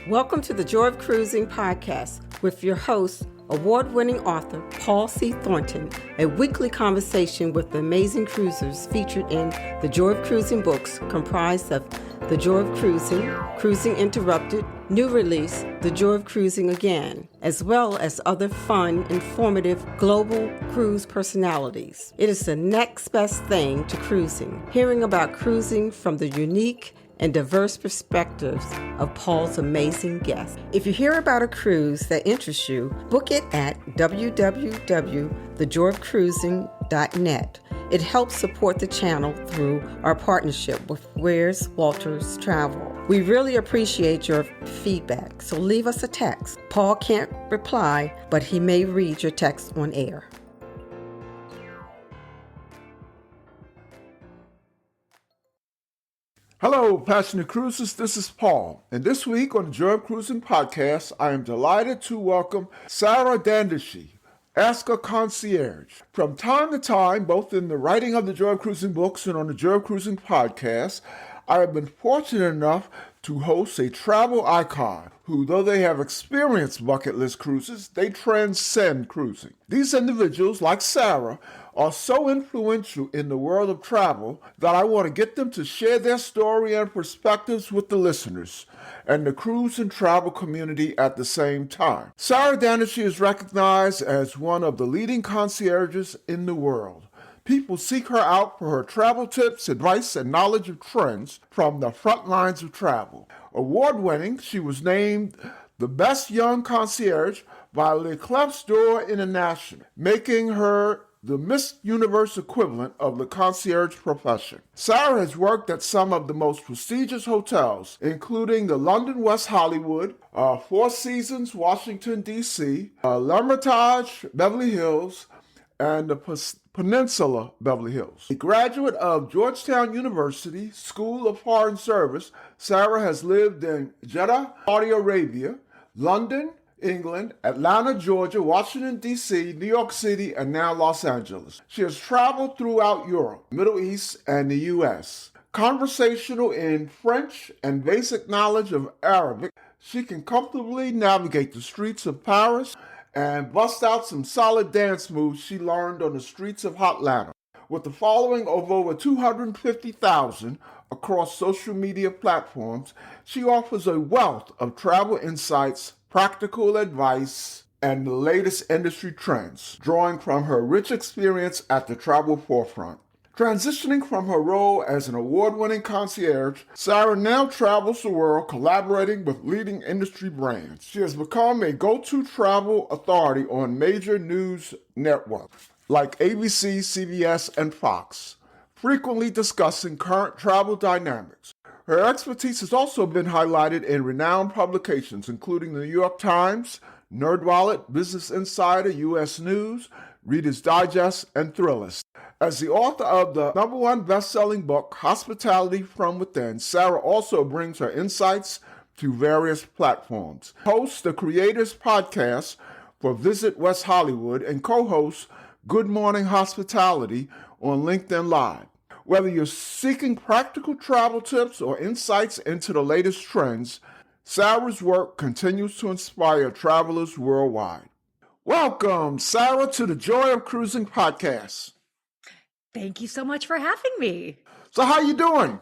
Welcome to the Joy of Cruising podcast with your host, award-winning author Paul C. Thornton, a weekly conversation with the amazing cruisers featured in the Joy of Cruising books comprised of The Joy of Cruising, Cruising Interrupted, new release, The Joy of Cruising Again, as well as other fun, informative, global cruise personalities. It is the next best thing to cruising, hearing about cruising from the unique and diverse perspectives of Paul's amazing guests. If you hear about a cruise that interests you, book it at www.thejoyofcruising.net. It helps support the channel through our partnership with Where's Walters Travel. We really appreciate your feedback, so leave us a text. Paul can't reply, but he may read your text on air. Hello, passionate cruisers. This is Paul. And this week on the Joy of Cruising podcast, I am delighted to welcome Sarah Dandashy, Ask A Concierge. From time to time, both in the writing of the Joy of Cruising books and on the Joy of Cruising podcast, I have been fortunate enough to host a travel icon who, though they have experienced bucket list cruises, they transcend cruising. These individuals, like Sarah, are so influential in the world of travel that I want to get them to share their story and perspectives with the listeners and the cruise and travel community at the same time. Sarah Dandashy is recognized as one of the leading concierges in the world. People seek her out for her travel tips, advice, and knowledge of trends from the front lines of travel. Award-winning, she was named the best young concierge by Le Clef's Door International, making her the Miss Universe equivalent of the concierge profession. Sarah has worked at some of the most prestigious hotels, including the London West Hollywood, Four Seasons, Washington, D.C., L'Hermitage, Beverly Hills, and the Peninsula, Beverly Hills. A graduate of Georgetown University School of Foreign Service, Sarah has lived in Jeddah, Saudi Arabia, London, England, Atlanta, Georgia, Washington, D.C., New York City, and now Los Angeles. She has traveled throughout Europe, Middle East, and the U.S. Conversational in French and basic knowledge of Arabic, she can comfortably navigate the streets of Paris and bust out some solid dance moves she learned on the streets of Atlanta. With a following of over 250,000 across social media platforms, she offers a wealth of travel insights, practical advice, and the latest industry trends, drawing from her rich experience at the travel forefront. Transitioning from her role as an award-winning concierge, Sarah now travels the world collaborating with leading industry brands. She has become a go-to travel authority on major news networks like ABC, CBS, and Fox, frequently discussing current travel dynamics. Her expertise has also been highlighted in renowned publications, including the New York Times, NerdWallet, Business Insider, U.S. News, Reader's Digest, and Thrillist. As the author of the #1 best-selling book, Hospitality from Within, Sarah also brings her insights to various platforms. Hosts the Creators Podcast for Visit West Hollywood and co-hosts Good Morning Hospitality on LinkedIn Live. Whether you're seeking practical travel tips or insights into the latest trends, Sarah's work continues to inspire travelers worldwide. Welcome, Sarah, to the Joy of Cruising podcast. Thank you so much for having me. So how you doing?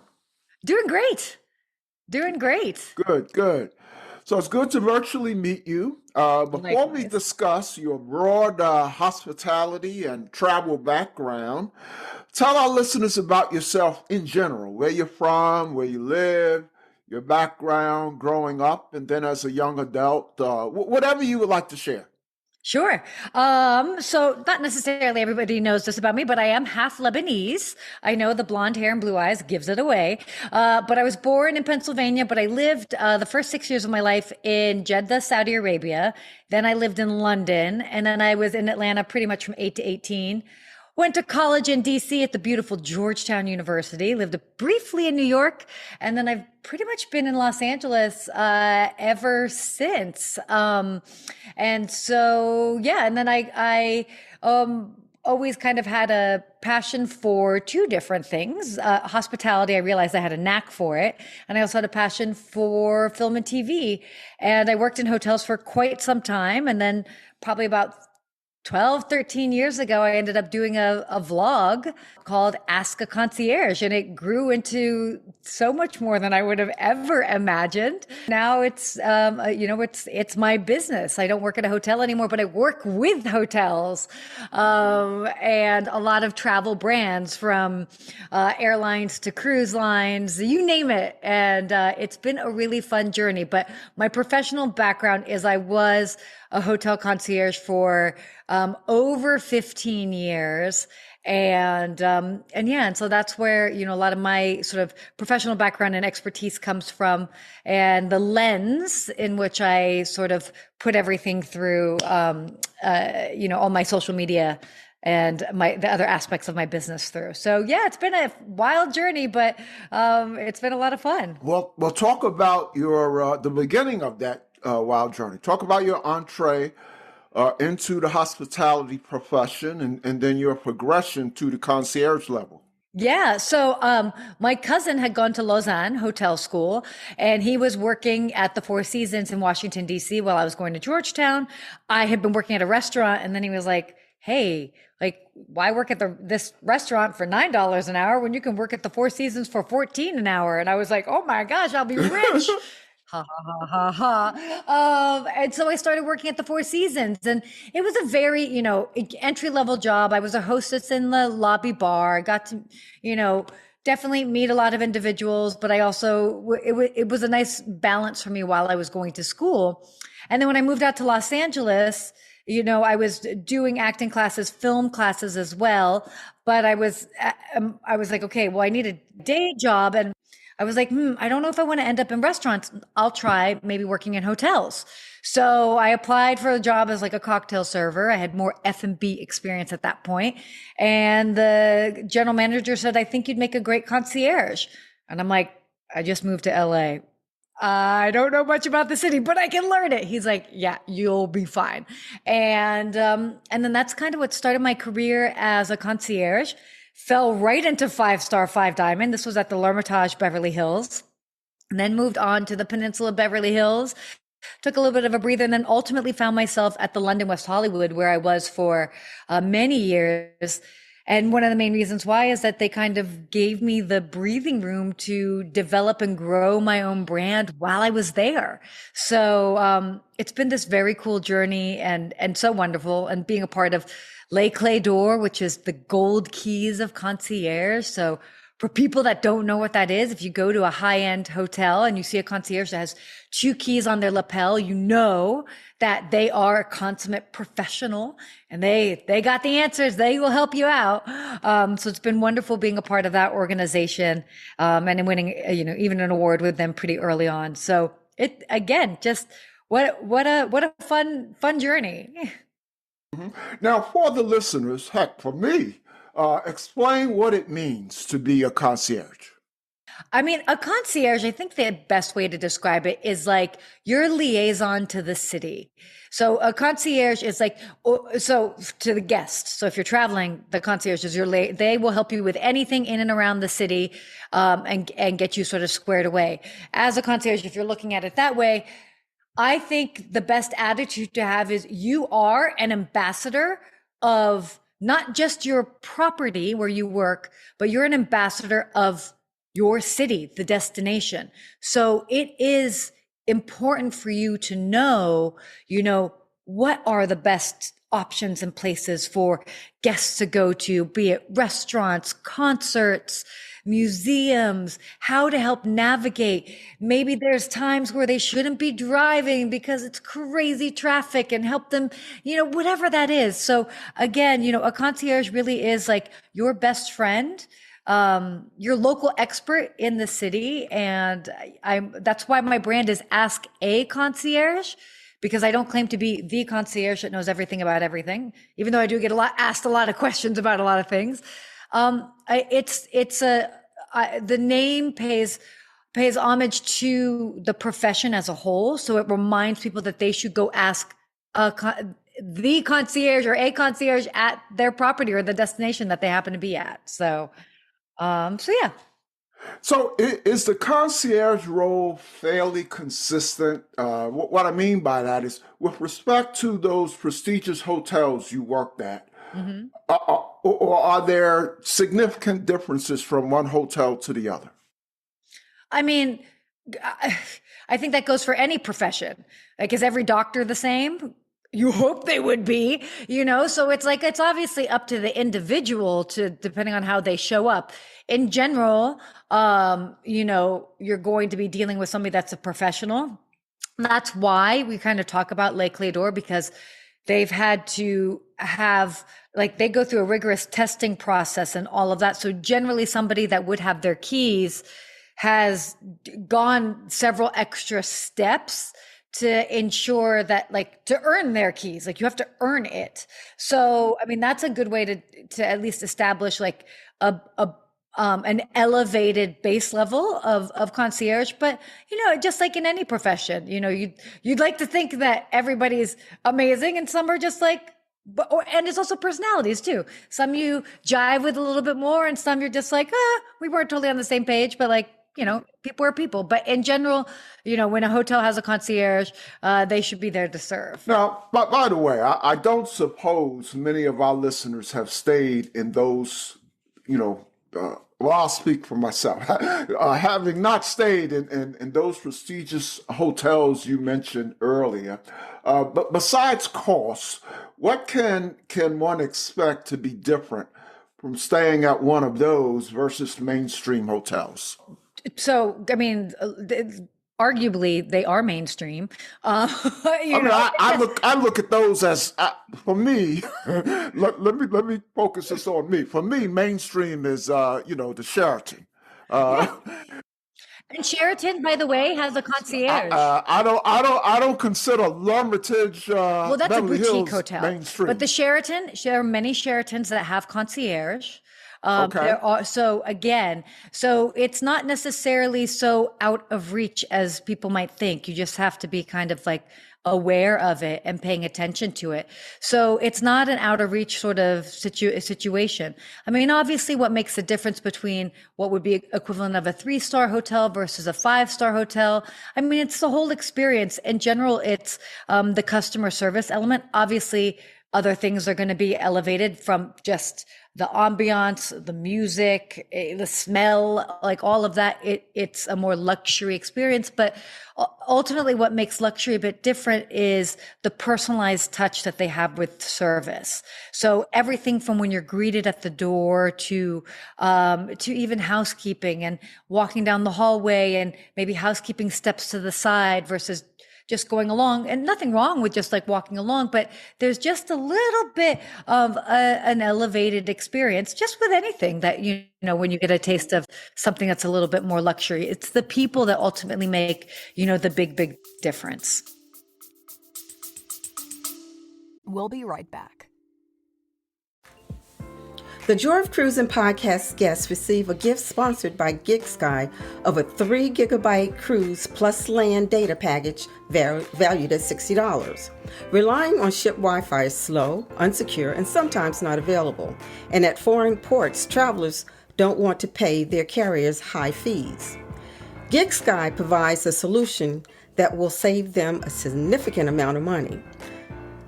Doing great. Doing great. Good. So it's good to virtually meet you. Before we discuss your broad hospitality and travel background, tell our listeners about yourself in general, where you're from, where you live, your background growing up, and then as a young adult, whatever you would like to share. Sure. So not necessarily everybody knows this about me, but I am half Lebanese. I know the blonde hair and blue eyes gives it away. But I was born in Pennsylvania, but I lived the first 6 years of my life in Jeddah, Saudi Arabia. Then I lived in London, and then I was in Atlanta pretty much from 8 to 18. Went to college in DC at the beautiful Georgetown University, lived briefly in New York, and then I've pretty much been in Los Angeles ever since. And so, yeah, and then I always kind of had a passion for two different things. Hospitality, I realized I had a knack for it. And I also had a passion for film and TV. And I worked in hotels for quite some time. And then probably about 12, 13 years ago, I ended up doing a vlog called Ask a Concierge, and it grew into so much more than I would have ever imagined. Now it's my business. I don't work at a hotel anymore, but I work with hotels, and a lot of travel brands, from airlines to cruise lines, you name it. And it's been a really fun journey. But my professional background is I was a hotel concierge for over 15 years. And so that's where, a lot of my sort of professional background and expertise comes from, and the lens in which I sort of put everything through, all my social media and the other aspects of my business through. So yeah, it's been a wild journey, but it's been a lot of fun. Well, talk about your the beginning of that wild journey. Talk about your entree into the hospitality profession, and then your progression to the concierge level. Yeah. So my cousin had gone to Lausanne Hotel School, and he was working at the Four Seasons in Washington, D.C. while I was going to Georgetown. I had been working at a restaurant, and then he was like, hey, like, why work at this restaurant for $9 an hour when you can work at the Four Seasons for $14 an hour? And I was like, oh my gosh, I'll be rich. Ha ha ha ha ha. And so I started working at the Four Seasons, and it was a very, entry level job. I was a hostess in the lobby bar. I got to, definitely meet a lot of individuals, but I also, it was a nice balance for me while I was going to school. And then when I moved out to Los Angeles, I was doing acting classes, film classes as well, but I was like, okay, well, I need a day job. And I was like, I don't know if I want to end up in restaurants. I'll try maybe working in hotels. So I applied for a job as like a cocktail server. I had more F&B experience at that point. And the general manager said, I think you'd make a great concierge. And I'm like, I just moved to LA. I don't know much about the city, but I can learn it. He's like, yeah, you'll be fine. And then that's kind of what started my career as a concierge. Fell right into 5-star, 5-diamond. This was at the L'Hermitage Beverly Hills, and then moved on to the Peninsula Beverly Hills. Took a little bit of a breather, and then ultimately found myself at the London West Hollywood, where I was for many years. And one of the main reasons why is that they kind of gave me the breathing room to develop and grow my own brand while I was there. So it's been this very cool journey, and so wonderful, and being a part of Les Clés d'Or, which is the gold keys of concierge. So for people that don't know what that is, if you go to a high-end hotel and you see a concierge that has 2 keys on their lapel, you know that they are a consummate professional, and they got the answers. They will help you out. So it's been wonderful being a part of that organization, and winning, even an award with them pretty early on. So it, again, just what a fun journey. Now, for the listeners, heck, for me, explain what it means to be a concierge. I mean, a concierge, I think the best way to describe it is like your liaison to the city. So a concierge is like, so to the guest. So if you're traveling, the concierge is they will help you with anything in and around the city, and get you sort of squared away. As a concierge, if you're looking at it that way, I think the best attitude to have is you are an ambassador of not just your property where you work, but you're an ambassador of your city, the destination. So it is important for you to know, what are the best options and places for guests to go to, be it restaurants, concerts, museums, how to help navigate. Maybe there's times where they shouldn't be driving because it's crazy traffic, and help them, whatever that is. So again, a concierge really is like your best friend, your local expert in the city. And that's why my brand is Ask a Concierge, because I don't claim to be the concierge that knows everything about everything, even though I do get asked a lot of questions about a lot of things. The name pays homage to the profession as a whole. So it reminds people that they should go ask the concierge or a concierge at their property or the destination that they happen to be at. So yeah. So is the concierge role fairly consistent? What I mean by that is with respect to those prestigious hotels you worked at, Mm-hmm. or are there significant differences from one hotel to the other? I mean, I think that goes for any profession. Like, is every doctor the same? You hope they would be, So it's like, it's obviously up to the individual to, depending on how they show up. In general, you're going to be dealing with somebody that's a professional. That's why we kind of talk about Lake Claytor, because they've had to have, like, they go through a rigorous testing process and all of that. So generally somebody that would have their keys has gone several extra steps to ensure that, like, to earn their keys, like you have to earn it. So, I mean, that's a good way to at least establish like an elevated base level of concierge. But, just like in any profession, you'd like to think that everybody's amazing, and some are just like, and it's also personalities too. Some you jive with a little bit more, and some you're just like, we weren't totally on the same page, but like, people are people. But in general, when a hotel has a concierge, they should be there to serve. Now, by the way, I don't suppose many of our listeners have stayed in those, well, I'll speak for myself. Having not stayed in those prestigious hotels you mentioned earlier, but besides cost, what can one expect to be different from staying at one of those versus mainstream hotels? So, I mean, arguably they are mainstream. I look at those as, for me. let me focus this on me. For me, mainstream is the Sheraton. Yeah. And Sheraton, by the way, has a concierge. I don't consider L'Hermitage. Well, that's Beverly a boutique Hills hotel. mainstream. But the Sheraton, there are many Sheratons that have concierge. Okay. There are, so it's not necessarily so out of reach as people might think. You just have to be kind of like aware of it and paying attention to it. So it's not an out of reach sort of situation. I mean, obviously what makes the difference between what would be equivalent of a 3-star hotel versus a 5-star hotel, I mean, it's the whole experience. In general, it's the customer service element. Obviously, other things are going to be elevated from just the ambiance, the music, the smell, like all of that. It's a more luxury experience. But ultimately, what makes luxury a bit different is the personalized touch that they have with service. So everything from when you're greeted at the door to even housekeeping and walking down the hallway, and maybe housekeeping steps to the side versus just going along, and nothing wrong with just like walking along, but there's just a little bit of an elevated experience just with anything that, when you get a taste of something that's a little bit more luxury. It's the people that ultimately make, the big difference. We'll be right back. The Joy of Cruising podcast guests receive a gift sponsored by GigSky of a 3 gigabyte cruise plus land data package valued at $60. Relying on ship Wi-Fi is slow, unsecure, and sometimes not available. And at foreign ports, travelers don't want to pay their carriers high fees. GigSky provides a solution that will save them a significant amount of money.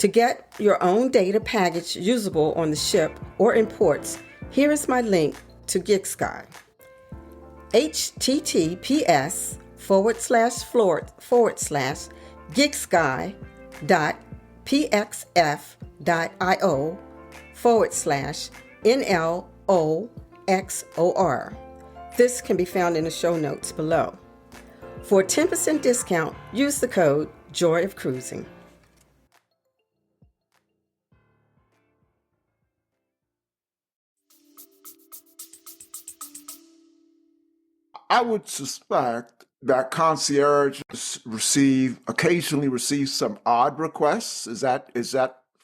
To get your own data package usable on the ship or in ports, here is my link to GigSky. https://gigsky.pxf.io/NLOXOR. This can be found in the show notes below. For a 10% discount, use the code Joy of Cruising. I would suspect that concierges occasionally receive some odd requests. Is that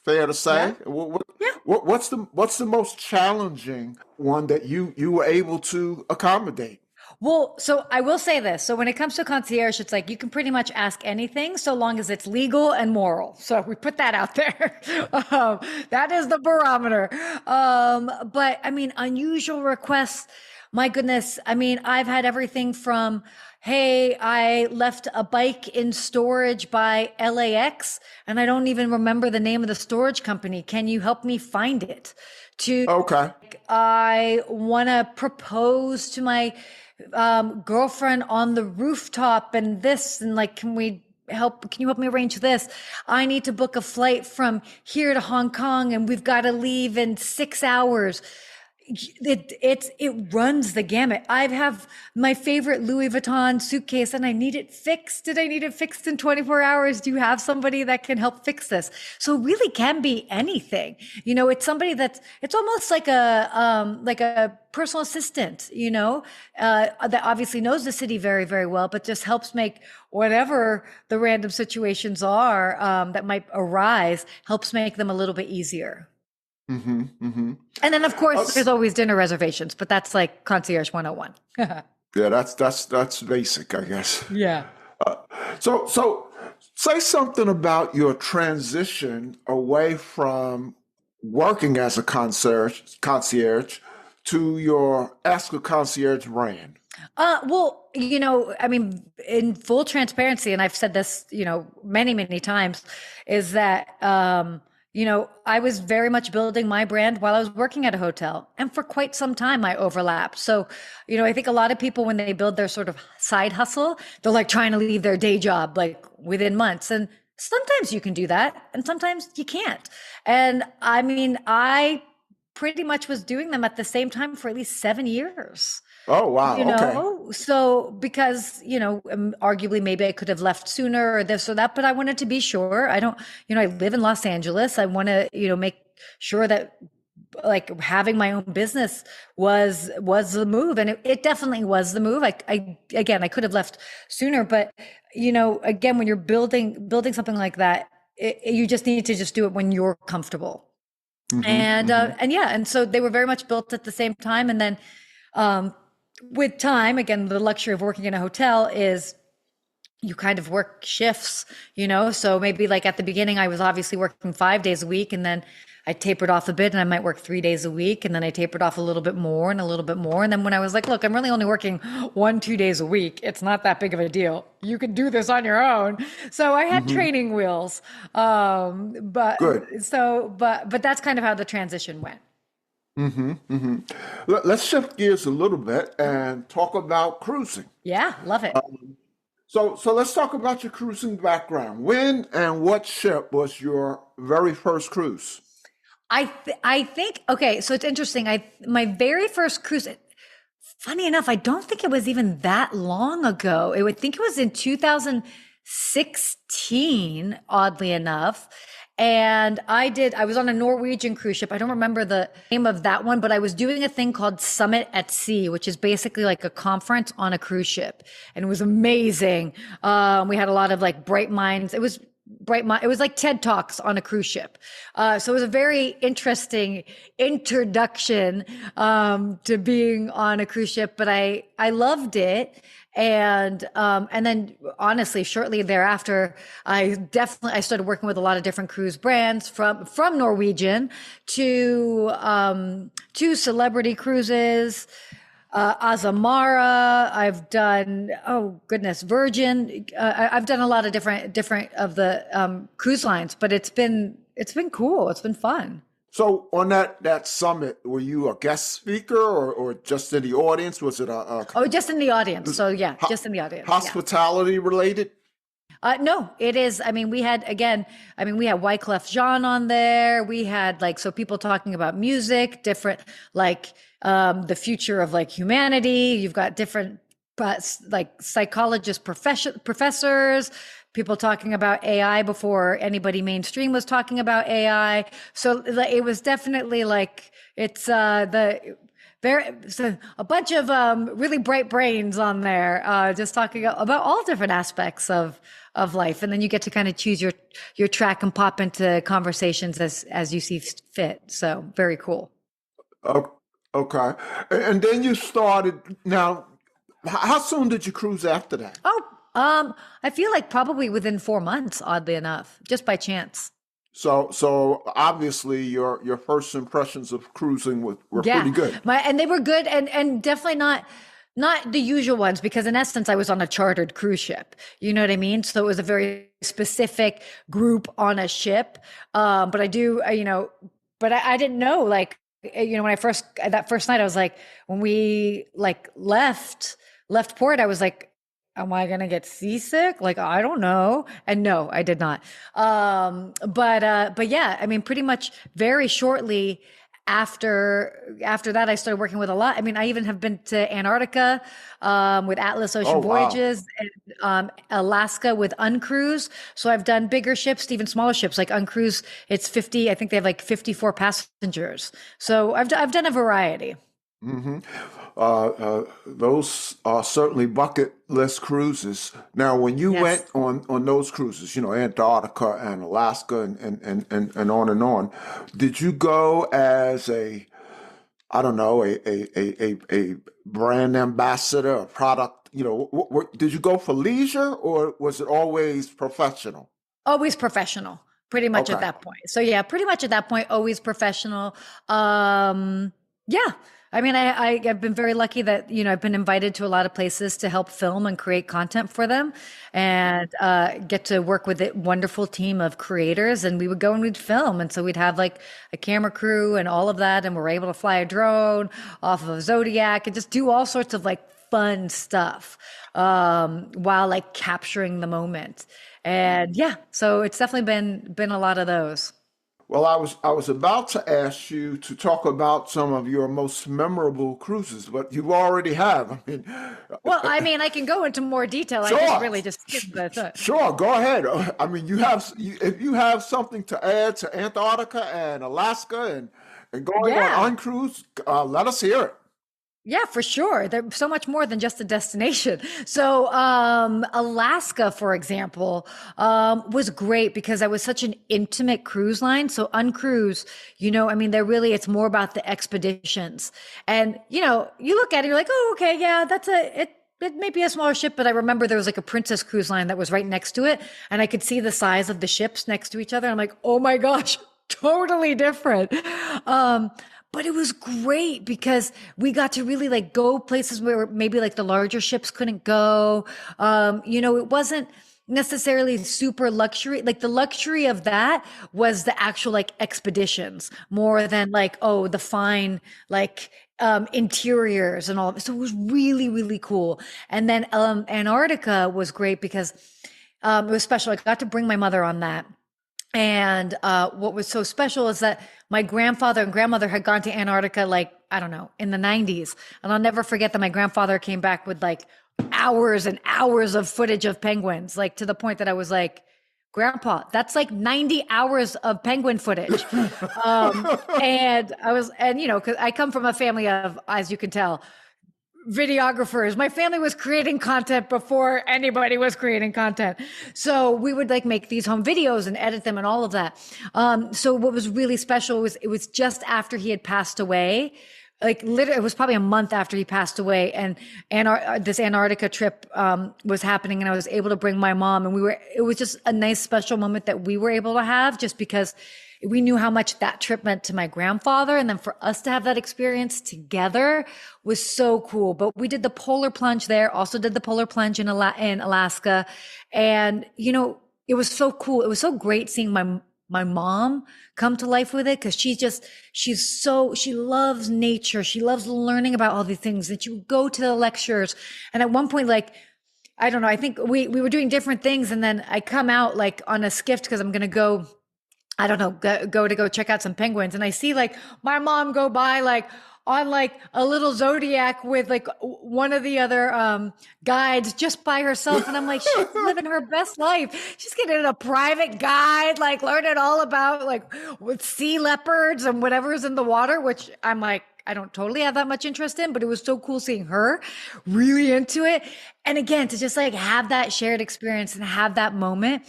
fair to say? Yeah. What's the most challenging one that you were able to accommodate? Well, so I will say this. So when it comes to concierge, it's like you can pretty much ask anything so long as it's legal and moral. So we put that out there. That is the barometer. But I mean, unusual requests. My goodness. I mean, I've had everything from, hey, I left a bike in storage by LAX and I don't even remember the name of the storage company. Can you help me find it? To, Okay. I want to propose to my girlfriend on the rooftop and this, and like, can you help me arrange this? I need to book a flight from here to Hong Kong and we've got to leave in 6 hours. It runs the gamut. I have my favorite Louis Vuitton suitcase and I need it fixed. Did I need it fixed in 24 hours? Do you have somebody that can help fix this? So it really can be anything. It's somebody it's almost like a personal assistant, that obviously knows the city very, very well, but just helps make whatever the random situations are, that might arise, helps make them a little bit easier. Mm-hmm, mm-hmm. And then, of course, there's always dinner reservations, but that's like concierge 101. Yeah, that's basic, I guess. Yeah. So say something about your transition away from working as a concierge to your Ask a Concierge brand. Well, I mean, in full transparency, and I've said this, many, many times, is that, I was very much building my brand while I was working at a hotel. And for quite some time, I overlapped. So, I think a lot of people, when they build their sort of side hustle, they're like trying to leave their day job like within months. And sometimes you can do that and sometimes you can't. And I mean, I pretty much was doing them at the same time for at least 7 years. Oh, wow. Okay. So because, arguably maybe I could have left sooner or this or that, but I wanted to be sure. I don't, I live in Los Angeles. I want to, make sure that like having my own business was the move. And it definitely was the move. Again, I could have left sooner, but again, when you're building something like that, you just need to just do it when you're comfortable. Mm-hmm, and so they were very much built at the same time. And then, with time, again, the luxury of working in a hotel is you kind of work shifts, so maybe like at the beginning, I was obviously working 5 days a week and then I tapered off a bit and I might work 3 days a week. And then I tapered off a little bit more and a little bit more. And then when I was like, look, I'm really only working 1-2 days a week. It's not that big of a deal. You can do this on your own. So I had training wheels. But good. But that's kind of how the transition went. Mm-hmm, mm-hmm. Let's shift gears a little bit and talk about cruising. Yeah, love it. So let's talk about your cruising background. When and what ship was your very first cruise? I think, okay, so it's interesting. My very first cruise, funny enough, I don't think it was even that long ago. I think it was in 2016, oddly enough. And I was on a Norwegian cruise ship. I don't remember the name of that one, but I was doing a thing called Summit at Sea, which is basically like a conference on a cruise ship. And it was amazing. We had a lot of like bright minds. It was like TED Talks on a cruise ship. So it was a very interesting introduction, to being on a cruise ship, but I loved it. And then honestly, shortly thereafter, I started working with a lot of different cruise brands from Norwegian to Celebrity Cruises, Azamara. I've done, oh goodness, Virgin. I've done a lot of different of the cruise lines, but it's been cool. It's been fun. So on that summit, were you a guest speaker or just in the audience? Was it just in the audience. So yeah, just in the audience. Hospitality related? No, it is. I mean, we had Wyclef Jean on there. We had people talking about music, different, the future of humanity. You've got different, psychologists, professors, people talking about AI before anybody mainstream was talking about AI. So it was definitely a bunch of really bright brains on there, just talking about all different aspects of life. And then you get to kind of choose your track and pop into conversations as you see fit. So very cool. Okay. And then you started now. How soon did you cruise after that? I feel like probably within 4 months, oddly enough, just by chance. So obviously your first impressions of cruising were Yeah, pretty good. and they were good, and definitely not the usual ones, because in essence I was on a chartered cruise ship. You know what I mean? So it was a very specific group on a ship. But I do, but I didn't know, like, when I first, that first night, I was like, when we like left port, I was like, am I gonna get seasick? Like, I don't know. And no, I did not. But yeah, I mean, pretty much very shortly after that, I started working with a lot. I mean, I even have been to Antarctica with Atlas Ocean Oh, wow. Voyages, and Alaska with Uncruise. So I've done bigger ships to even smaller ships. Like Uncruise, it's 50. I think they have like 54 passengers. So I've done a variety. Hmm. Those are certainly bucket list cruises. Now, when you went Yes. on those cruises, Antarctica and Alaska and on and on, did you go as I don't know, a brand ambassador, a product, did you go for leisure or was it always professional? Always professional, pretty much at Okay. that point. So yeah, pretty much at that point, always professional. Yeah. I mean, I've been very lucky that, I've been invited to a lot of places to help film and create content for them, and get to work with a wonderful team of creators. And we would go and we'd film. And so we'd have like a camera crew and all of that. And we're able to fly a drone off of a Zodiac and just do all sorts of like fun stuff while like capturing the moment. And yeah, so it's definitely been a lot of those. Well, I was about to ask you to talk about some of your most memorable cruises, but you already have. I mean, Well, I mean, I can go into more detail. I didn't sure, really just give the. sure, go ahead. I mean, if you have something to add to Antarctica and Alaska and going Yeah. on uncruise, let us hear it. Yeah, for sure. There's so much more than just a destination. So, Alaska, for example, was great because I was such an intimate cruise line. So, Uncruise, I mean, it's more about the expeditions. And, you look at it, you're like, oh, okay, yeah, it may be a smaller ship, but I remember there was like a Princess cruise line that was right next to it. And I could see the size of the ships next to each other. I'm like, oh my gosh, totally different. But it was great because we got to really like go places where maybe like the larger ships couldn't go. It wasn't necessarily super luxury. Like the luxury of that was the actual like expeditions more than like, oh, the fine, like, interiors and all of it. So it was really, really cool. And then, Antarctica was great because, it was special. I got to bring my mother on that. And what was so special is that my grandfather and grandmother had gone to Antarctica, like, I don't know, in the 90s. And I'll never forget that my grandfather came back with like hours and hours of footage of penguins, like to the point that I was like, Grandpa, that's like 90 hours of penguin footage. Because I come from a family of, as you can tell, videographers. My family was creating content before anybody was creating content. So we would like make these home videos and edit them and all of that. So what was really special was it was just after he had passed away. Like literally, it was probably a month after he passed away, and this Antarctica trip was happening, and I was able to bring my mom, and it was just a nice special moment that we were able to have, just because we knew how much that trip meant to my grandfather. And then for us to have that experience together was so cool. But we did the polar plunge there, also did the polar plunge in Alaska. And, it was so cool. It was so great seeing my mom come to life with it, because she loves nature. She loves learning about all these things, that you go to the lectures. And at one point, like, I don't know, I think we were doing different things. And then I come out like on a skiff because I'm going to go, I don't know, go check out some penguins. And I see like my mom go by like on like a little Zodiac with like one of the other guides just by herself. And I'm like, she's living her best life. She's getting a private guide, like learning all about like with sea leopards and whatever's in the water, which I'm like, I don't totally have that much interest in, but it was so cool seeing her really into it. And again, to just like have that shared experience and have that moment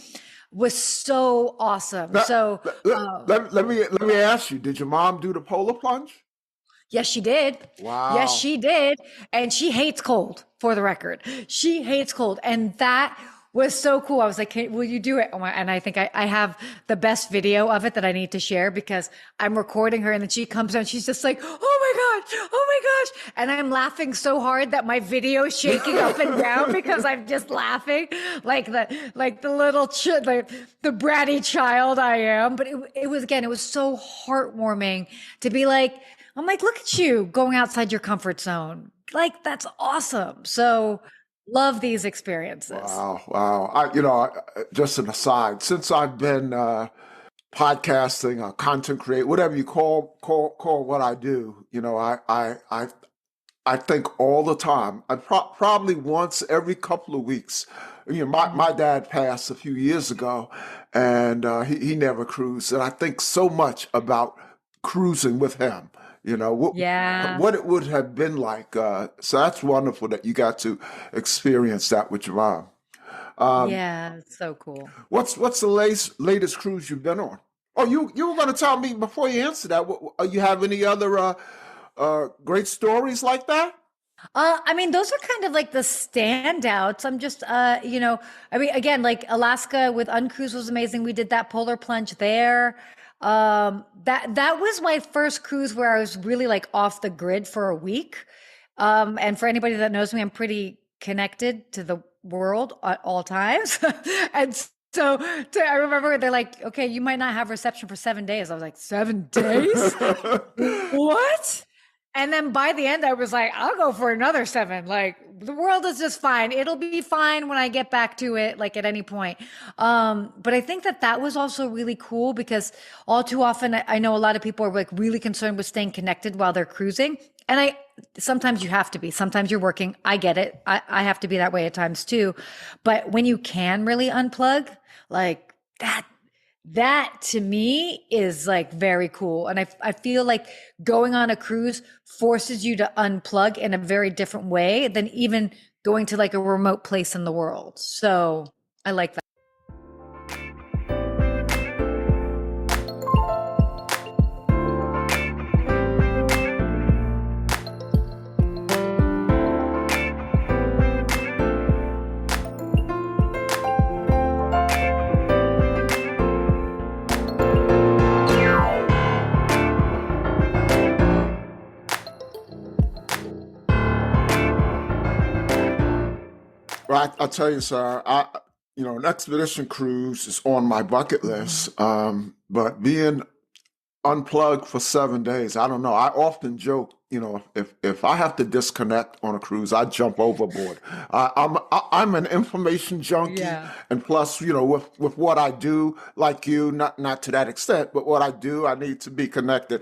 was so awesome. Now, So, let me ask you, did your mom do the polar plunge? yes, she did. Yes, Wow. she did. And she hates cold, for the record. She hates cold. And that was so cool. I was like, will you do it? And I think I have the best video of it that I need to share because I'm recording her and then she comes out. She's just like, oh my gosh, oh my gosh. And I'm laughing so hard that my video is shaking up and down because I'm just laughing like the little, the bratty child I am. But it was so heartwarming to be like, I'm like, look at you going outside your comfort zone. Like, that's awesome. So love these experiences. Wow. Just an aside, since I've been podcasting, content create, whatever you call what I do, I think all the time. I probably once every couple of weeks. My dad passed a few years ago, and he never cruised, and I think so much about cruising with him. Yeah. What it would have been like. So that's wonderful that you got to experience that with your mom. Yeah, it's so cool. What's the latest cruise you've been on? Oh, you were going to tell me before you answer that. You have any other great stories like that? I mean, those are kind of like the standouts. I'm just, I mean, again, like Alaska with Uncruise was amazing. We did that polar plunge there. That was my first cruise where I was really like off the grid for a week. And for anybody that knows me, I'm pretty connected to the world at all times. And so I remember they're like, okay, you might not have reception for 7 days. I was like, 7 days? What? And then by the end, I was like, I'll go for another 7. Like, the world is just fine. It'll be fine when I get back to it, like at any point. But I think that was also really cool because all too often, I know a lot of people are like really concerned with staying connected while they're cruising. And sometimes you have to be, sometimes you're working. I get it. I have to be that way at times too. But when you can really unplug, like that to me is like very cool. And I feel like going on a cruise forces you to unplug in a very different way than even going to like a remote place in the world. So I like that. Well, I'll tell you, sir. An expedition cruise is on my bucket list. But being unplugged for 7 days, I don't know. I often joke, if I have to disconnect on a cruise, I jump overboard. I'm an information junkie, Yeah. and plus, with what I do, like you, not to that extent, but what I do, I need to be connected.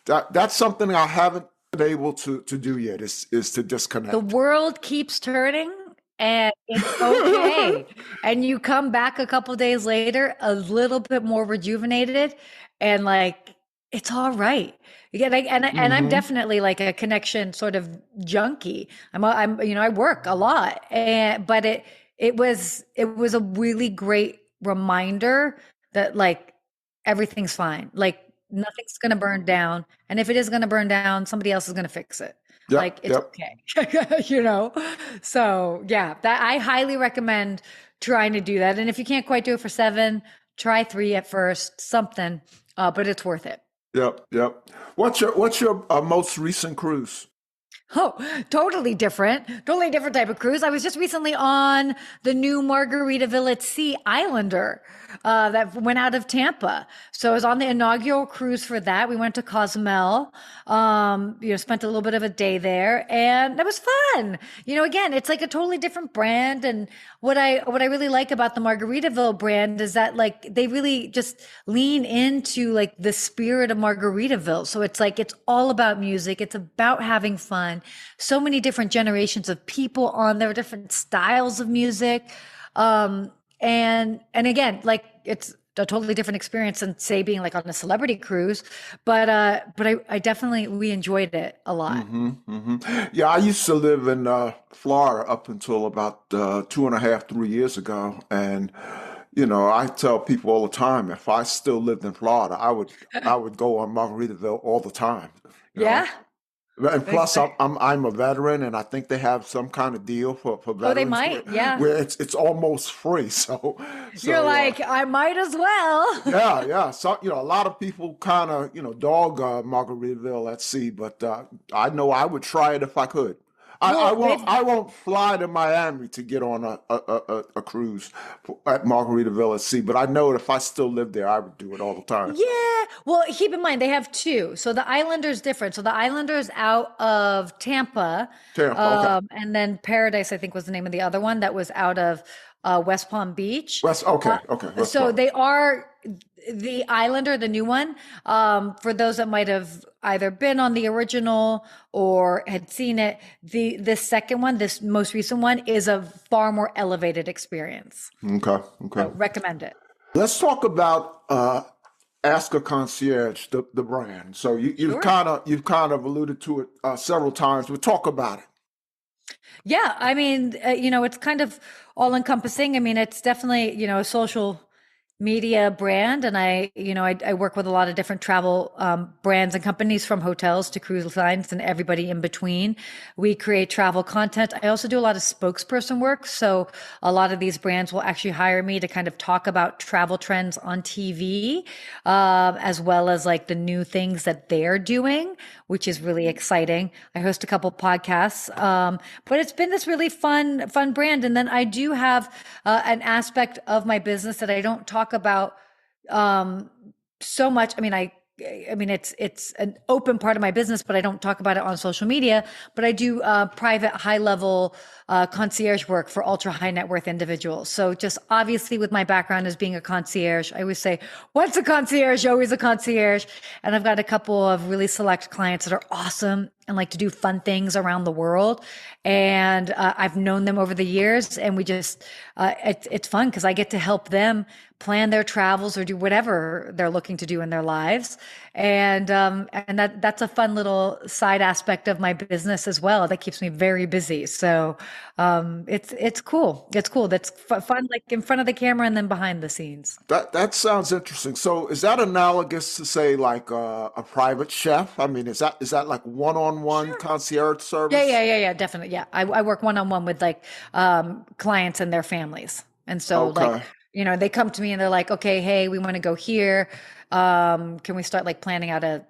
That's something I haven't been able to do yet. Is to disconnect. The world keeps turning. And it's okay. And you come back a couple days later, a little bit more rejuvenated, and like it's all right. Yeah, and I'm definitely like a connection sort of junkie. I work a lot, but it was a really great reminder that like everything's fine. Like nothing's gonna burn down, and if it is gonna burn down, somebody else is gonna fix it. Yep, Like it's okay, So yeah, that I highly recommend trying to do that. And if you can't quite do it for 7, try 3 at first, something, but it's worth it. Yep. What's your most recent cruise? Oh, totally different type of cruise. I was just recently on the new Margaritaville at Sea Islander that went out of Tampa. So I was on the inaugural cruise for that. We went to Cozumel, spent a little bit of a day there, and that was fun. Again, it's like a totally different brand. And what I really like about the Margaritaville brand is that like they really just lean into like the spirit of Margaritaville. So it's like it's all about music. It's about having fun. So many different generations of people on there, different styles of music. And again, like it's a totally different experience than say being like on a celebrity cruise, but I definitely, we enjoyed it a lot. Yeah, I used to live in Florida up until about 2.5, 3 years ago. And, I tell people all the time, if I still lived in Florida, I would go on Margaritaville all the time. Yeah. And plus, I'm a veteran, and I think they have some kind of deal for Oh, they veterans might. Yeah. where it's almost free. So You're like, I might as well. yeah. So a lot of people kind of dog Margaritaville at sea, but I know I would try it if I could. I Well, won't. they've I won't fly to Miami to get on a cruise at Margaritaville at sea. But I know if I still lived there, I would do it all the time. Yeah. Well, keep in mind they have two. So the Islander's different. So the Islander's out of Tampa, Tampa, okay. and then Paradise, I think, was the name of the other one that was out of West Palm Beach. Okay. West So Palm. they are the Islander, the new one. For those that might have either been on the original or had seen it, this second one, this most recent one, is a far more elevated experience. Okay. So recommend it. Let's talk about Ask a Concierge, the brand. So you've Sure. kind of alluded to it several times. We'll talk about it. Yeah, I mean, it's kind of all encompassing. I mean, it's definitely, a social media brand. And I work with a lot of different travel brands and companies, from hotels to cruise lines and everybody in between. We create travel content. I also do a lot of spokesperson work. So a lot of these brands will actually hire me to kind of talk about travel trends on TV, as well as like the new things that they're doing, which is really exciting. I host a couple podcasts, but it's been this really fun brand. And then I do have an aspect of my business that I don't talk about so much. I mean, it's an open part of my business, but I don't talk about it on social media. But I do private, high level concierge work for ultra high net worth individuals. So just obviously with my background as being a concierge, I always say, "What's a concierge?" Always a concierge. And I've got a couple of really select clients that are awesome and like to do fun things around the world. And I've known them over the years, and we just it's fun because I get to help them plan their travels or do whatever they're looking to do in their lives. And that's a fun little side aspect of my business as well that keeps me very busy. So it's cool. It's cool. That's fun, like in front of the camera and then behind the scenes. That sounds interesting. So is that analogous to say like a private chef? I mean, is that like one-on-one concierge service? Yeah, definitely. Yeah. I work one-on-one with like clients and their families. And so Okay. like, they come to me and they're like, okay, hey, we want to go here. Can we start like planning out a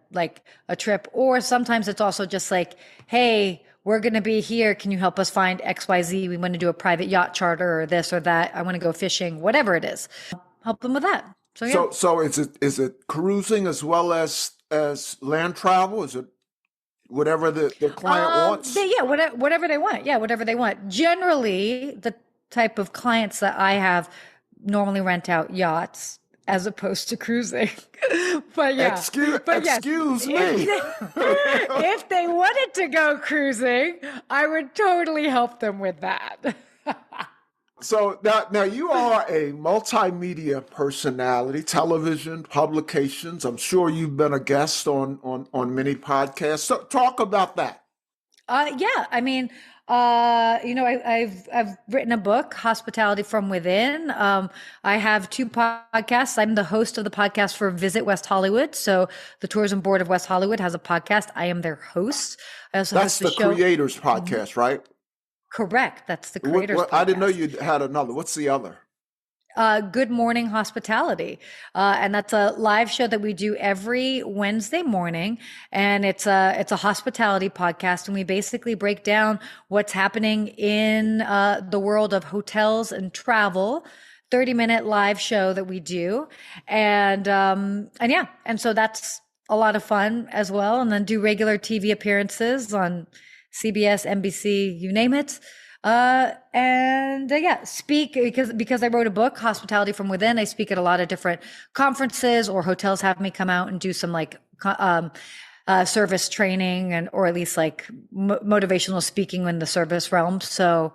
trip? Or sometimes it's also just like, hey, we're going to be here. Can you help us find XYZ? We want to do a private yacht charter or this or that. I want to go fishing, whatever it is. Help them with that. So yeah. So is it cruising as well as land travel? Is it whatever the client wants? Whatever they want. Yeah, whatever they want. Generally, the type of clients that I have normally rent out yachts as opposed to cruising. But yeah. Excuse me. If they wanted to go cruising, I would totally help them with that. So now you are a multimedia personality, television, publications. I'm sure you've been a guest on many podcasts. So talk about that. Yeah, I mean, I've written a book, Hospitality from Within. I have two podcasts. I'm the host of the podcast for Visit West Hollywood. So the Tourism Board of West Hollywood has a podcast. I am their host. I also That's host the the show. Creators podcast, right? Correct. That's the Creators I didn't know podcast. you had another. What's the other? Good Morning Hospitality. And that's a live show that we do every Wednesday morning. And it's a hospitality podcast. And we basically break down what's happening in the world of hotels and travel. 30-minute live show that we do. And yeah, and so that's a lot of fun as well. And then do regular TV appearances on CBS, NBC, you name it. Yeah, speak because I wrote a book, Hospitality from Within. I speak at a lot of different conferences, or hotels have me come out and do some like service training or at least like motivational speaking in the service realm. So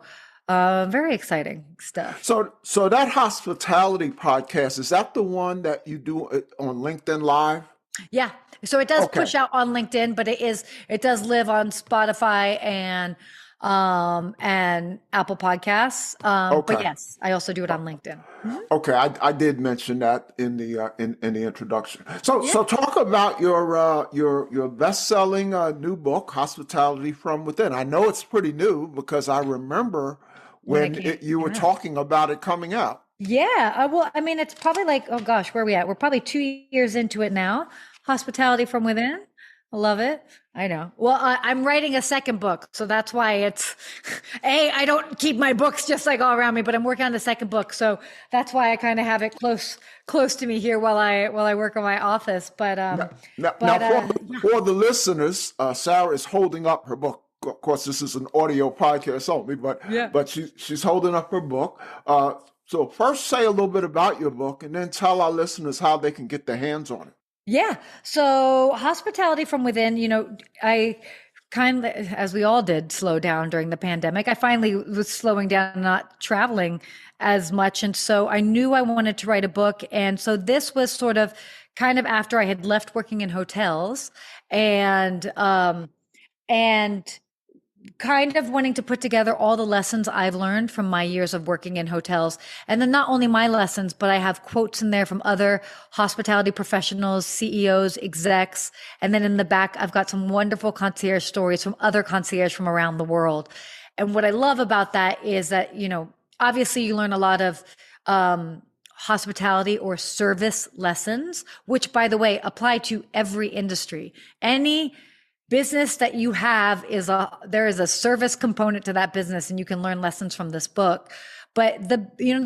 very exciting stuff. So that hospitality podcast, is that the one that you do on LinkedIn Live? Yeah. So it does Okay. push out on LinkedIn, but it does live on Spotify and and Apple Podcasts. But Okay. yes, I also do it on LinkedIn. Okay, I did mention that in the in the introduction. So Yeah. so talk about your best-selling new book, Hospitality from Within. I know it's pretty new because I remember When it when came, you were yeah. talking about it coming out. Yeah. Well, I mean, it's probably like, oh gosh, where are we at? We're probably 2 years into it now. Hospitality from Within. I love it. I know. Well, I'm writing a second book, so that's why it's I don't keep my books just like all around me, but I'm working on the second book, so that's why I kind of have it close to me here while I work on my office. Now for the listeners, Sarah is holding up her book. Of course, this is an audio podcast only, Yeah. but she's holding up her book. So first, say a little bit about your book, and then tell our listeners how they can get their hands on it. Yeah. So hospitality from within, I kind of, as we all did, slow down during the pandemic. I finally was slowing down, not traveling as much. And so I knew I wanted to write a book. And so this was sort of kind of after I had left working in hotels and kind of wanting to put together all the lessons I've learned from my years of working in hotels. And then not only my lessons, but I have quotes in there from other hospitality professionals, CEOs, execs. And then in the back, I've got some wonderful concierge stories from other concierge from around the world. And what I love about that is that, obviously you learn a lot of, hospitality or service lessons, which by the way, apply to every industry. Any business that you have there is a service component to that business, and you can learn lessons from this book. But the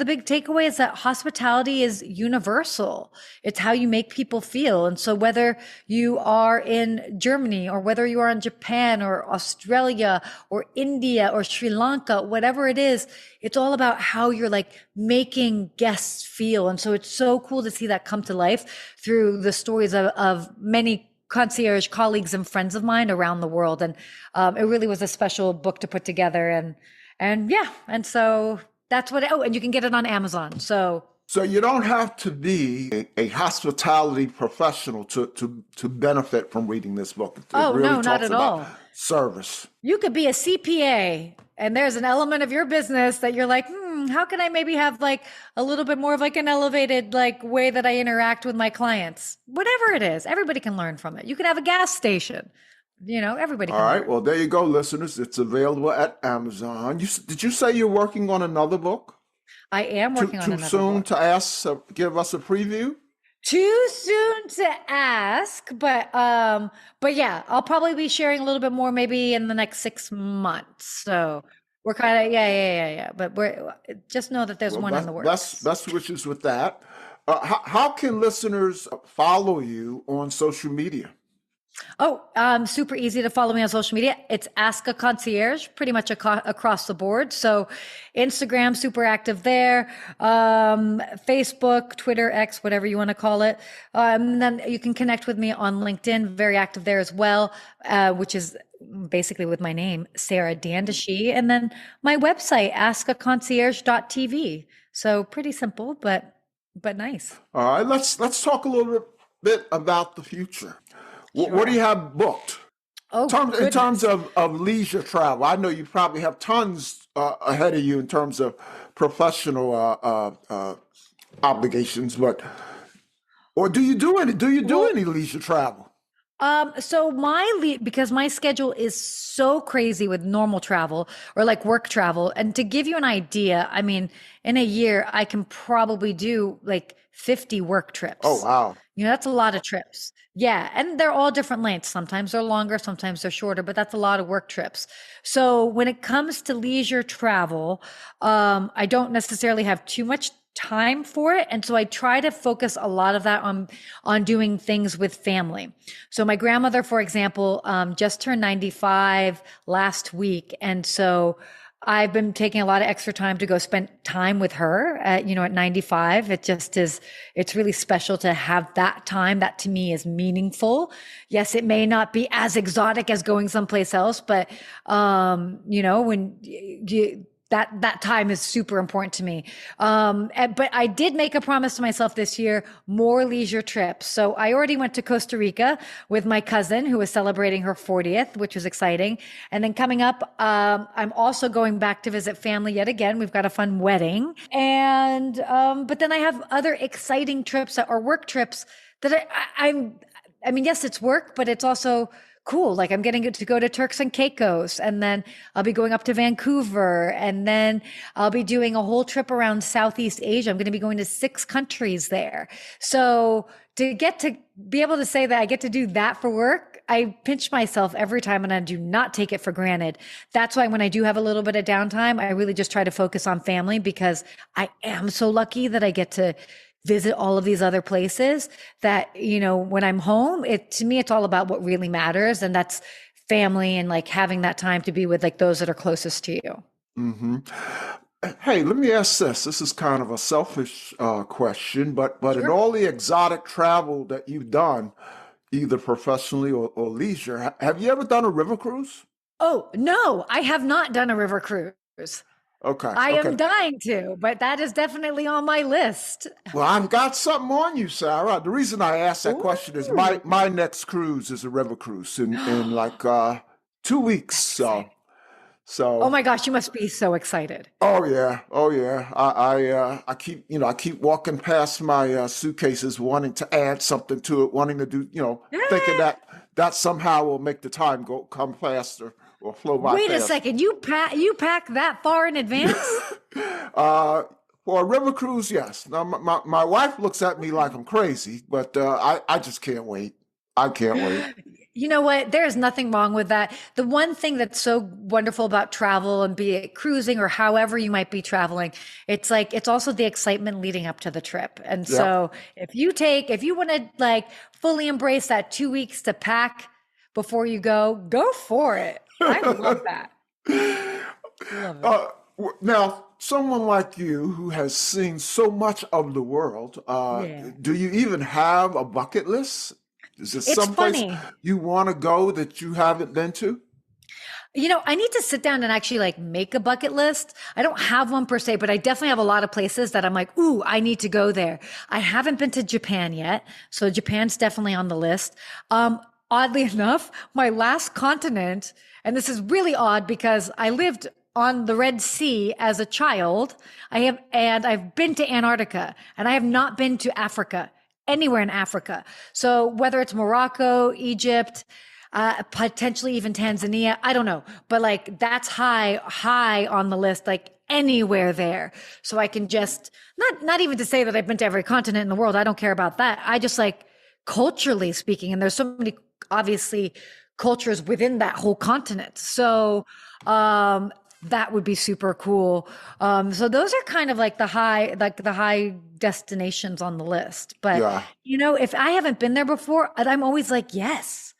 big takeaway is that hospitality is universal. It's how you make people feel. And so whether you are in Germany or whether you are in Japan or Australia or India or Sri Lanka, whatever it is, it's all about how you're like making guests feel. And so it's so cool to see that come to life through the stories of many concierge colleagues and friends of mine around the world. And it really was a special book to put together. And so that's and you can get it on Amazon. So you don't have to be a hospitality professional to benefit from reading this book. It no, really not talks at about all. service. You could be a CPA and there's an element of your business that you're like, how can I maybe have like a little bit more of like an elevated like way that I interact with my clients? Whatever it is, everybody can learn from it. You can have a gas station. Everybody can All right. learn. Well, there you go, listeners. It's available at Amazon. Did you say you're working on another book? I am working on Too another soon book. to ask? Give us a preview. Too soon to ask, but yeah, I'll probably be sharing a little bit more maybe in the next 6 months. So we're kind of yeah. But we're just know that there's Well, one in the works. best wishes with that. How can listeners follow you on social media? Super easy to follow me on social media. It's Ask a Concierge, pretty much across the board. So Instagram, super active there. Facebook, Twitter, X, whatever you want to call it. And then you can connect with me on LinkedIn, very active there as well, which is basically with my name, Sarah Dandashy. And then my website, askaconcierge.tv. So pretty simple, but nice. All right. Let's talk a little bit about the future. What do you have booked? In terms of leisure travel, I know you probably have tons ahead of you in terms of professional obligations, or do you do any leisure travel? So because my schedule is so crazy with normal travel or like work travel, and to give you an idea, I mean, in a year I can probably do like 50 work trips. Oh, wow. That's a lot of trips. Yeah. And they're all different lengths. Sometimes they're longer, sometimes they're shorter, but that's a lot of work trips. So when it comes to leisure travel, I don't necessarily have too much time for it. And so I try to focus a lot of that on doing things with family. So my grandmother, for example, just turned 95 last week. And so I've been taking a lot of extra time to go spend time with her at 95. It's really special to have that time. That to me is meaningful. Yes, it may not be as exotic as going someplace else, but, when that time is super important to me. But I did make a promise to myself this year, more leisure trips. So I already went to Costa Rica with my cousin who was celebrating her 40th, which was exciting. And then coming up, I'm also going back to visit family yet again. We've got a fun wedding. And, but then I have other exciting trips or work trips that I mean, yes, it's work, but it's also cool. Like I'm getting to go to Turks and Caicos, and then I'll be going up to Vancouver, and then I'll be doing a whole trip around Southeast Asia. I'm going to be going to 6 countries there. So to get to be able to say that I get to do that for work, I pinch myself every time, and I do not take it for granted. That's why when I do have a little bit of downtime, I really just try to focus on family, because I am so lucky that I get to visit all of these other places that, when I'm home, to me, it's all about what really matters. And that's family, and like having that time to be with like those that are closest to you. Mm-hmm. Hey, let me ask this. This is kind of a selfish question, but Sure. in all the exotic travel that you've done, either professionally or leisure, have you ever done a river cruise? Oh, no, I have not done a river cruise. Okay. I okay. am dying to, but that is definitely on my list. Well, I've got something on you, Sarah. The reason I asked that question is my next cruise is a river cruise in like 2 weeks. So Oh my gosh, you must be so excited. oh yeah, oh yeah. I keep walking past my suitcases, wanting to add something to it, wanting to do thinking that somehow will make the time come faster or flow by Wait a faster. second, you pack that far in advance? For a river cruise, yes. Now my wife looks at me like I'm crazy, but I just can't wait. I can't wait. You know what? There's nothing wrong with that. The one thing that's so wonderful about travel, and be it cruising or however you might be traveling, it's like, it's also the excitement leading up to the trip. And so if you want to like fully embrace that 2 weeks to pack before you go for it. I love that. Love it. Now, someone like you who has seen so much of the world, do you even have a bucket list? Is there It's someplace funny. you want to go that you haven't been to? I need to sit down and actually like make a bucket list. I don't have one per se, but I definitely have a lot of places that I'm like, ooh, I need to go there. I haven't been to Japan yet. So Japan's definitely on the list. Oddly enough, my last continent, and this is really odd because I lived on the Red Sea as a child. I've been to Antarctica, and I have not been to Africa, anywhere in Africa. So whether it's Morocco, Egypt, potentially even Tanzania, I don't know, but like that's high on the list, like anywhere there. So I can just, not even to say that I've been to every continent in the world. I don't care about that. I just like culturally speaking, and there's so many obviously cultures within that whole continent. So, that would be super cool. So those are kind of like the high destinations on the list. But if I haven't been there before, I'm always like, yes,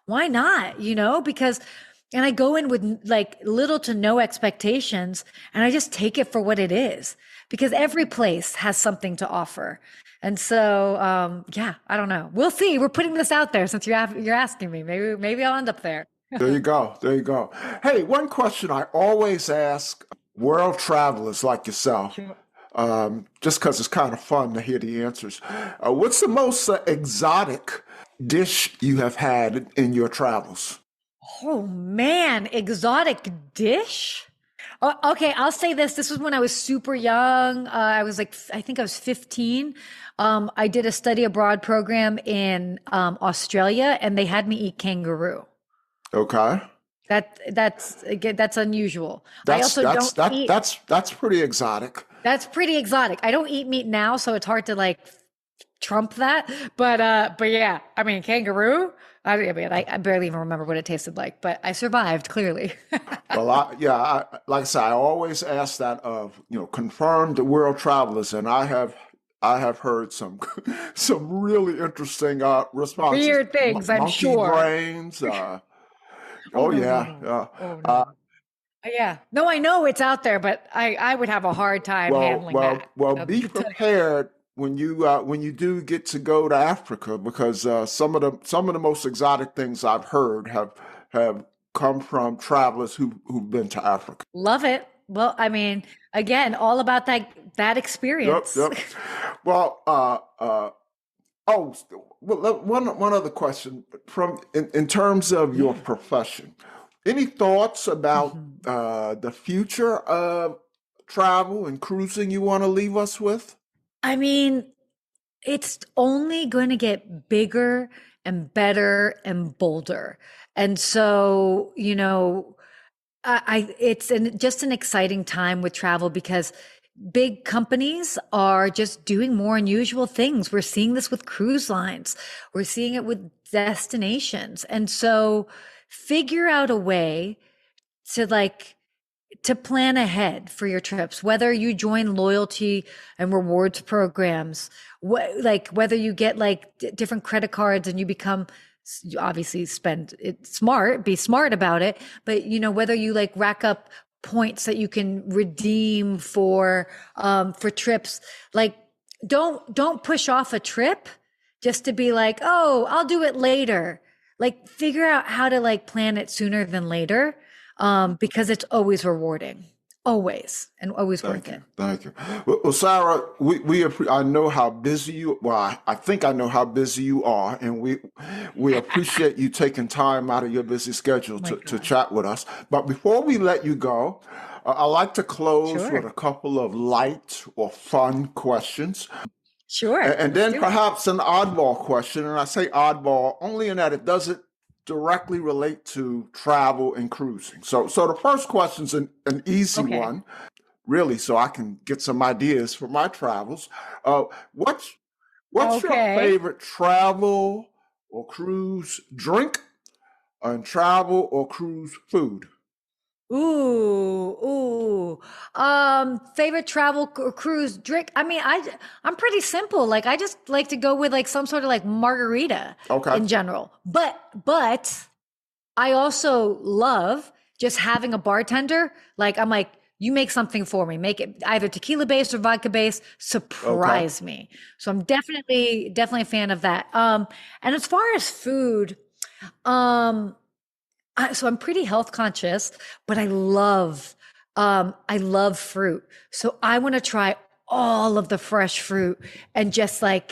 why not? Because, and I go in with like little to no expectations, and I just take it for what it is, because every place has something to offer. And so, I don't know. We'll see. We're putting this out there since you're asking me. Maybe I'll end up there. There you go. Hey, one question I always ask world travelers like yourself, just because it's kind of fun to hear the answers. What's the most exotic dish you have had in your travels? Oh man, exotic dish? Oh, okay, I'll say this. This was when I was super young. I was like, I think I was 15. I did a study abroad program in Australia, and they had me eat kangaroo. Okay. That's unusual. That's pretty exotic. That's pretty exotic. I don't eat meat now, so it's hard to like trump that. But yeah, I mean, kangaroo. I barely even remember what it tasted like, but I survived clearly. Well, like I said, I always ask that of confirmed world travelers, and I have heard some really interesting responses. Weird things, I'm monkey sure. brains. No. Yeah. No, I know it's out there, but I would have a hard time handling that. Well, be prepared when you do get to go to Africa, because some of the most exotic things I've heard have come from travelers who've been to Africa. Love it. Well, I mean, again, all about that Yep, experience. yep. Well, one other question from in terms of your Yeah. profession. Any thoughts about Mhm. the future of travel and cruising you want to leave us with? I mean, it's only going to get bigger and better and bolder. And so, it's just an exciting time with travel because big companies are just doing more unusual things. We're seeing this with cruise lines. We're seeing it with destinations. And so figure out a way to plan ahead for your trips, whether you join loyalty and rewards programs, whether you get different credit cards and you become, you obviously spend it smart, be smart about it, but whether you rack up points that you can redeem for trips, don't push off a trip just to be like, oh, I'll do it later. Figure out how to plan it sooner than later, because it's always rewarding, always, and always worth it. Thank you. Well, Sarah, I know how busy you. Well, I think I know how busy you are, and we appreciate you taking time out of your busy schedule My to God. chat with us. But before we let you go, I like to close with Sure. a couple of light or fun questions. Sure. And Let's then do it. perhaps an oddball question. And I say oddball only in that it doesn't directly relate to travel and cruising. So the first question's an easy Okay. one, really, so I can get some ideas for my travels. Uh, what's what's your Okay. favorite travel or cruise drink and travel or cruise food? Ooh, ooh. Favorite travel or cruise drink? I mean, I'm pretty simple. I just like to go with some sort of margarita Okay. in general. But I also love just having a bartender. I'm like, you make something for me. Make it either tequila based or vodka based. Okay. Surprise me. So I'm definitely a fan of that. And as far as food, um, so I'm pretty health conscious, but I love fruit. So I want to try all of the fresh fruit and just I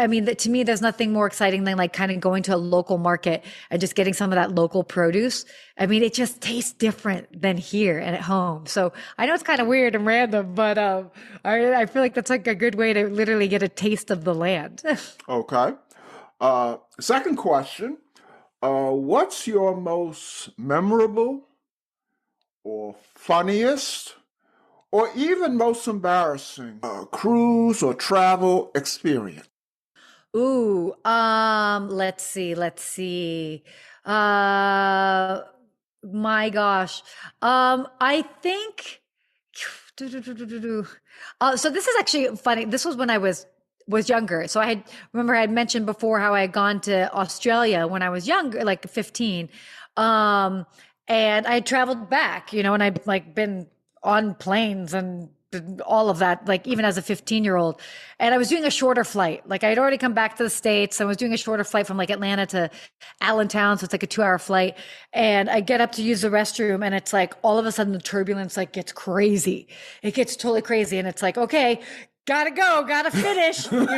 mean, to me, there's nothing more exciting than kind of going to a local market and just getting some of that local produce. I mean, it just tastes different than here and at home. So I know it's kind of weird and random, but I feel like that's a good way to literally get a taste of the land. Okay. Second question. What's your most memorable or funniest or even most embarrassing cruise or travel experience? Ooh, let's see, Uh, my gosh. I think, so this is actually funny. This was when I was younger. So I had mentioned before how I had gone to Australia when I was younger, 15. Um, and I had traveled back, and I'd been on planes and all of that, even as a 15-year-old. And I was doing a shorter flight. I had already come back to the States. I was doing a shorter flight from Atlanta to Allentown. So it's a 2-hour flight. And I get up to use the restroom and it's all of a sudden the turbulence gets crazy. It gets totally crazy. And it's okay, gotta go, gotta finish, we're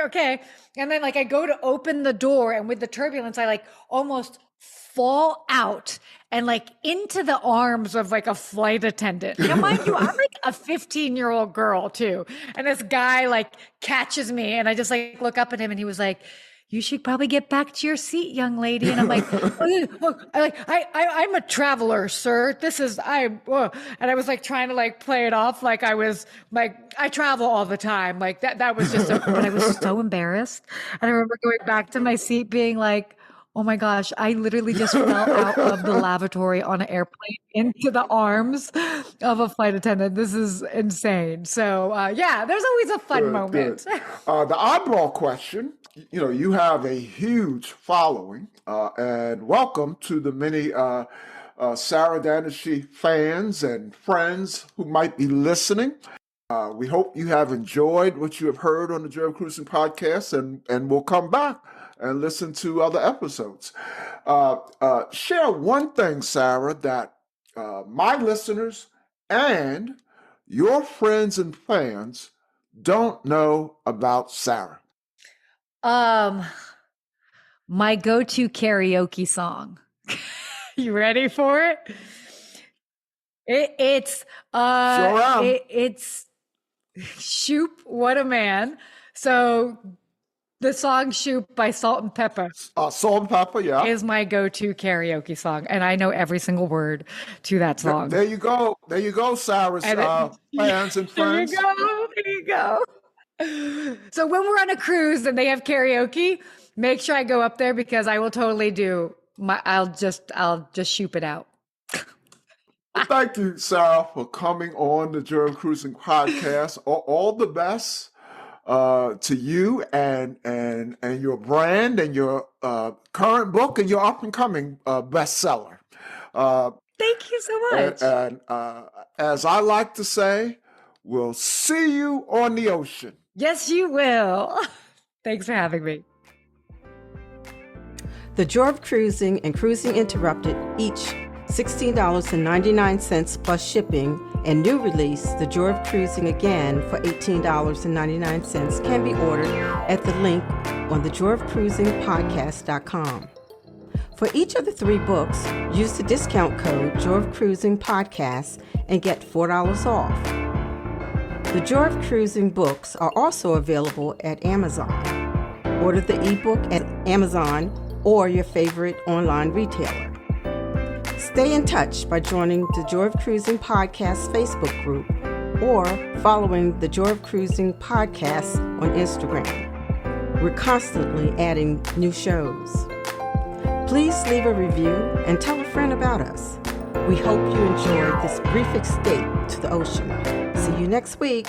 okay. And then I go to open the door and with the turbulence, I almost fall out and into the arms of a flight attendant. Now, mind you, I'm a 15-year-old girl too. And this guy catches me and I just look up at him and he was like, you should probably get back to your seat, young lady. And I'm like, I'm a traveler, sir. And I was trying to play it off I was I travel all the time. That was just, but I was so embarrassed. And I remember going back to my seat being oh my gosh, I literally just fell out of the lavatory on an airplane into the arms of a flight attendant. This is insane. So, yeah, there's always a fun moment. Good. The oddball question. You have a huge following, and welcome to the many Sarah Dandashy fans and friends who might be listening. We hope you have enjoyed what you have heard on the Joy of Cruising podcast, and we'll come back and listen to other episodes. Share one thing, Sarah, that my listeners and your friends and fans don't know about Sarah. My go-to karaoke song. You ready for it? It's Sure am. it's Shoop, What a Man. So the song Shoop by Salt and Pepper Salt and Pepper, yeah. is my go-to karaoke song. And I know every single word to that song. There you go. There you go, Sarah's fans and friends. There you go. So when we're on a cruise and they have karaoke, make sure I go up there because I will totally do I'll just shoop it out. Well, thank you, Sarah, for coming on the Joy of Cruising podcast. All the best to you and your brand and your current book and your up and coming bestseller. Thank you so much. And as I like to say, we'll see you on the ocean. Yes, you will. Thanks for having me. The Joy of Cruising and Cruising Interrupted, each $16.99 plus shipping, and new release, The Joy of Cruising Again for $18.99 can be ordered at the link on thejoyofcruisingpodcast.com. For each of the 3 books, use the discount code Joy of Cruising Podcast and get $4 off. The Joy of Cruising books are also available at Amazon. Order the ebook at Amazon or your favorite online retailer. Stay in touch by joining the Joy of Cruising Podcast Facebook group or following the Joy of Cruising Podcast on Instagram. We're constantly adding new shows. Please leave a review and tell a friend about us. We hope you enjoyed this brief escape to the ocean. See you next week.